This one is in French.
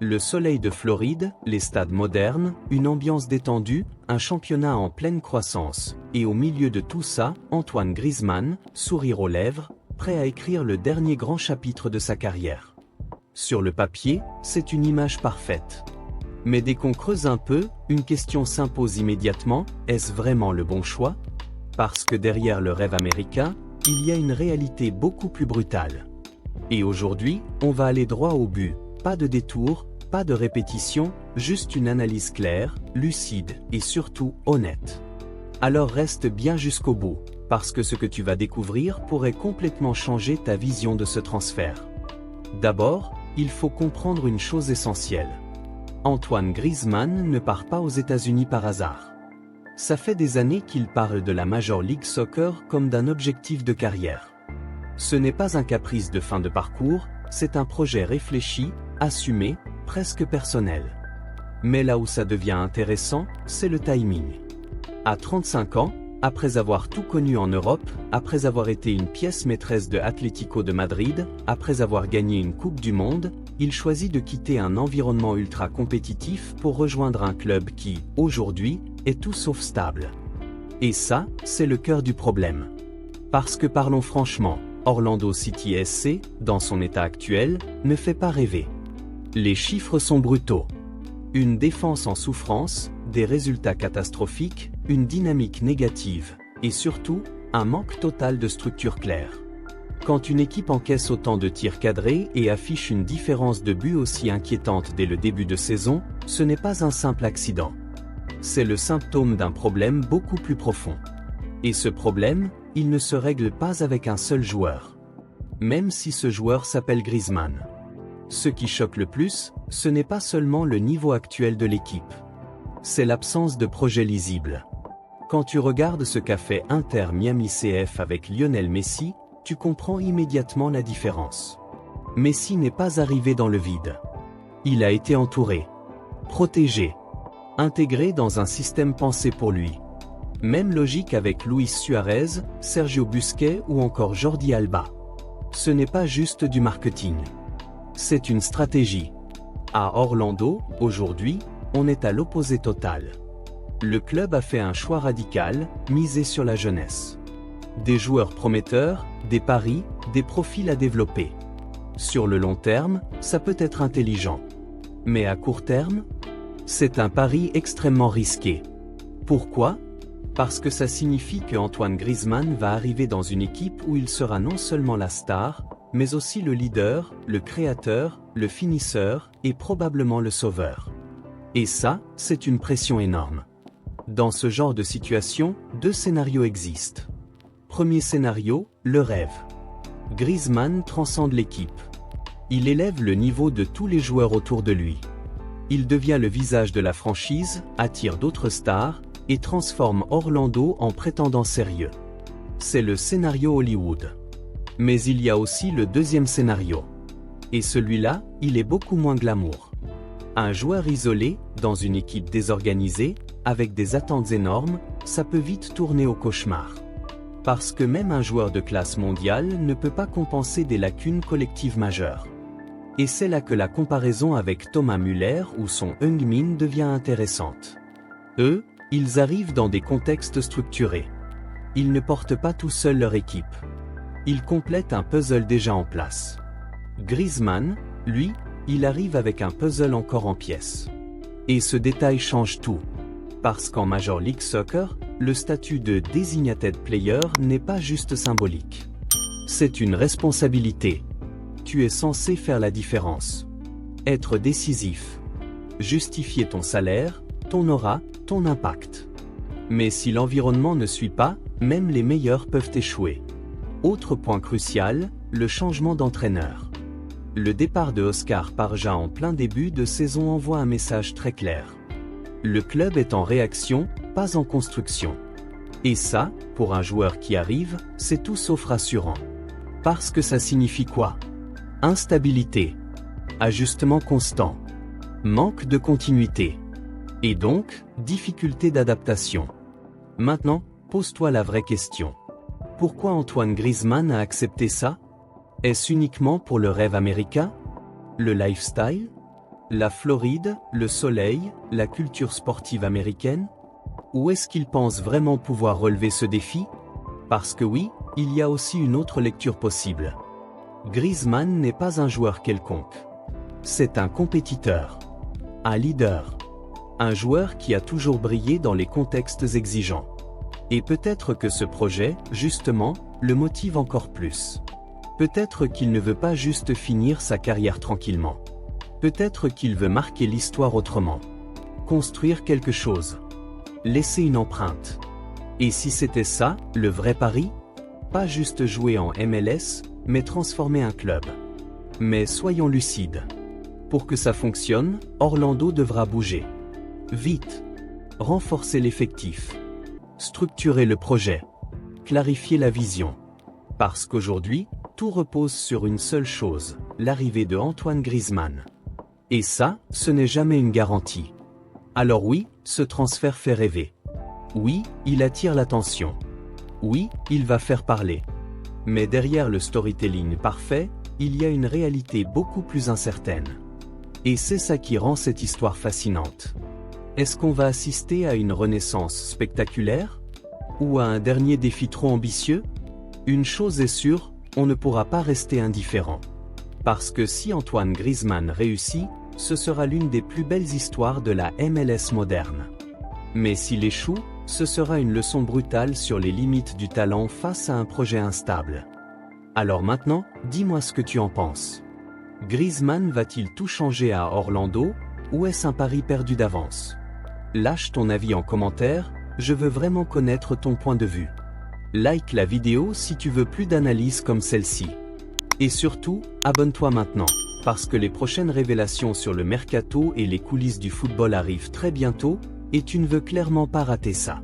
Le soleil de Floride, les stades modernes, une ambiance détendue, un championnat en pleine croissance. Et au milieu de tout ça, Antoine Griezmann, sourire aux lèvres, prêt à écrire le dernier grand chapitre de sa carrière. Sur le papier, c'est une image parfaite. Mais dès qu'on creuse un peu, une question s'impose immédiatement, est-ce vraiment le bon choix? Parce que derrière le rêve américain, il y a une réalité beaucoup plus brutale. Et aujourd'hui, on va aller droit au but, pas de détour, pas de répétition, juste une analyse claire, lucide et surtout honnête. Alors reste bien jusqu'au bout, parce que ce que tu vas découvrir pourrait complètement changer ta vision de ce transfert. D'abord, il faut comprendre une chose essentielle. Antoine Griezmann ne part pas aux États-Unis par hasard. Ça fait des années qu'il parle de la Major League Soccer comme d'un objectif de carrière. Ce n'est pas un caprice de fin de parcours, c'est un projet réfléchi, assumé, presque personnel. Mais là où ça devient intéressant, c'est le timing. À 35 ans, après avoir tout connu en Europe, après avoir été une pièce maîtresse de Atlético de Madrid, après avoir gagné une Coupe du Monde, il choisit de quitter un environnement ultra compétitif pour rejoindre un club qui, aujourd'hui, est tout sauf stable. Et ça, c'est le cœur du problème. Parce que parlons franchement, Orlando City SC, dans son état actuel, ne fait pas rêver. Les chiffres sont brutaux. Une défense en souffrance, des résultats catastrophiques, une dynamique négative, et surtout, un manque total de structure claire. Quand une équipe encaisse autant de tirs cadrés et affiche une différence de but aussi inquiétante dès le début de saison, ce n'est pas un simple accident. C'est le symptôme d'un problème beaucoup plus profond. Et ce problème, il ne se règle pas avec un seul joueur. Même si ce joueur s'appelle Griezmann. Ce qui choque le plus, ce n'est pas seulement le niveau actuel de l'équipe. C'est l'absence de projet lisible. Quand tu regardes ce qu'a fait Inter Miami CF avec Lionel Messi, tu comprends immédiatement la différence. Messi n'est pas arrivé dans le vide. Il a été entouré, protégé, intégré dans un système pensé pour lui. Même logique avec Luis Suarez, Sergio Busquets ou encore Jordi Alba. Ce n'est pas juste du marketing. C'est une stratégie. À Orlando, aujourd'hui, on est à l'opposé total. Le club a fait un choix radical, misé sur la jeunesse. Des joueurs prometteurs, des paris, des profils à développer. Sur le long terme, ça peut être intelligent. Mais à court terme, c'est un pari extrêmement risqué. Pourquoi? Parce que ça signifie que Antoine Griezmann va arriver dans une équipe où il sera non seulement la star, mais aussi le leader, le créateur, le finisseur et probablement le sauveur. Et ça, c'est une pression énorme. Dans ce genre de situation, deux scénarios existent. Premier scénario, le rêve. Griezmann transcende l'équipe. Il élève le niveau de tous les joueurs autour de lui. Il devient le visage de la franchise, attire d'autres stars, et transforme Orlando en prétendant sérieux. C'est le scénario Hollywood. Mais il y a aussi le deuxième scénario. Et celui-là, il est beaucoup moins glamour. Un joueur isolé, dans une équipe désorganisée, avec des attentes énormes, ça peut vite tourner au cauchemar. Parce que même un joueur de classe mondiale ne peut pas compenser des lacunes collectives majeures. Et c'est là que la comparaison avec Thomas Müller ou son Heung-min devient intéressante. Eux, ils arrivent dans des contextes structurés. Ils ne portent pas tout seuls leur équipe. Ils complètent un puzzle déjà en place. Griezmann, lui, il arrive avec un puzzle encore en pièces. Et ce détail change tout. Parce qu'en Major League Soccer, le statut de designated player n'est pas juste symbolique. C'est une responsabilité. Tu es censé faire la différence. Être décisif. Justifier ton salaire, ton aura, ton impact. Mais si l'environnement ne suit pas, même les meilleurs peuvent échouer. Autre point crucial, le changement d'entraîneur. Le départ de Oscar Parja en plein début de saison envoie un message très clair. Le club est en réaction, pas en construction. Et ça, pour un joueur qui arrive, c'est tout sauf rassurant. Parce que ça signifie quoi? Instabilité. Ajustement constant. Manque de continuité. Et donc, difficulté d'adaptation. Maintenant, pose-toi la vraie question. Pourquoi Antoine Griezmann a accepté ça? Est-ce uniquement pour le rêve américain? Le lifestyle? La Floride, le soleil, la culture sportive américaine? Ou est-ce qu'il pense vraiment pouvoir relever ce défi? Parce que oui, il y a aussi une autre lecture possible. Griezmann n'est pas un joueur quelconque. C'est un compétiteur, un leader, un joueur qui a toujours brillé dans les contextes exigeants. Et peut-être que ce projet, justement, le motive encore plus. Peut-être qu'il ne veut pas juste finir sa carrière tranquillement. Peut-être qu'il veut marquer l'histoire autrement. Construire quelque chose. Laisser une empreinte. Et si c'était ça, le vrai pari? Pas juste jouer en MLS, mais transformer un club. Mais soyons lucides. Pour que ça fonctionne, Orlando devra bouger. Vite. Renforcer l'effectif. Structurer le projet. Clarifier la vision. Parce qu'aujourd'hui, tout repose sur une seule chose, l'arrivée de Antoine Griezmann. Et ça, ce n'est jamais une garantie. Alors oui, ce transfert fait rêver. Oui, il attire l'attention. Oui, il va faire parler. Mais derrière le storytelling parfait, il y a une réalité beaucoup plus incertaine. Et c'est ça qui rend cette histoire fascinante. Est-ce qu'on va assister à une renaissance spectaculaire? Ou à un dernier défi trop ambitieux? Une chose est sûre, on ne pourra pas rester indifférent. Parce que si Antoine Griezmann réussit, ce sera l'une des plus belles histoires de la MLS moderne. Mais s'il échoue, ce sera une leçon brutale sur les limites du talent face à un projet instable. Alors maintenant, dis-moi ce que tu en penses. Griezmann va-t-il tout changer à Orlando, ou est-ce un pari perdu d'avance? Lâche ton avis en commentaire, je veux vraiment connaître ton point de vue. Like la vidéo si tu veux plus d'analyses comme celle-ci. Et surtout, abonne-toi maintenant, parce que les prochaines révélations sur le mercato et les coulisses du football arrivent très bientôt, et tu ne veux clairement pas rater ça.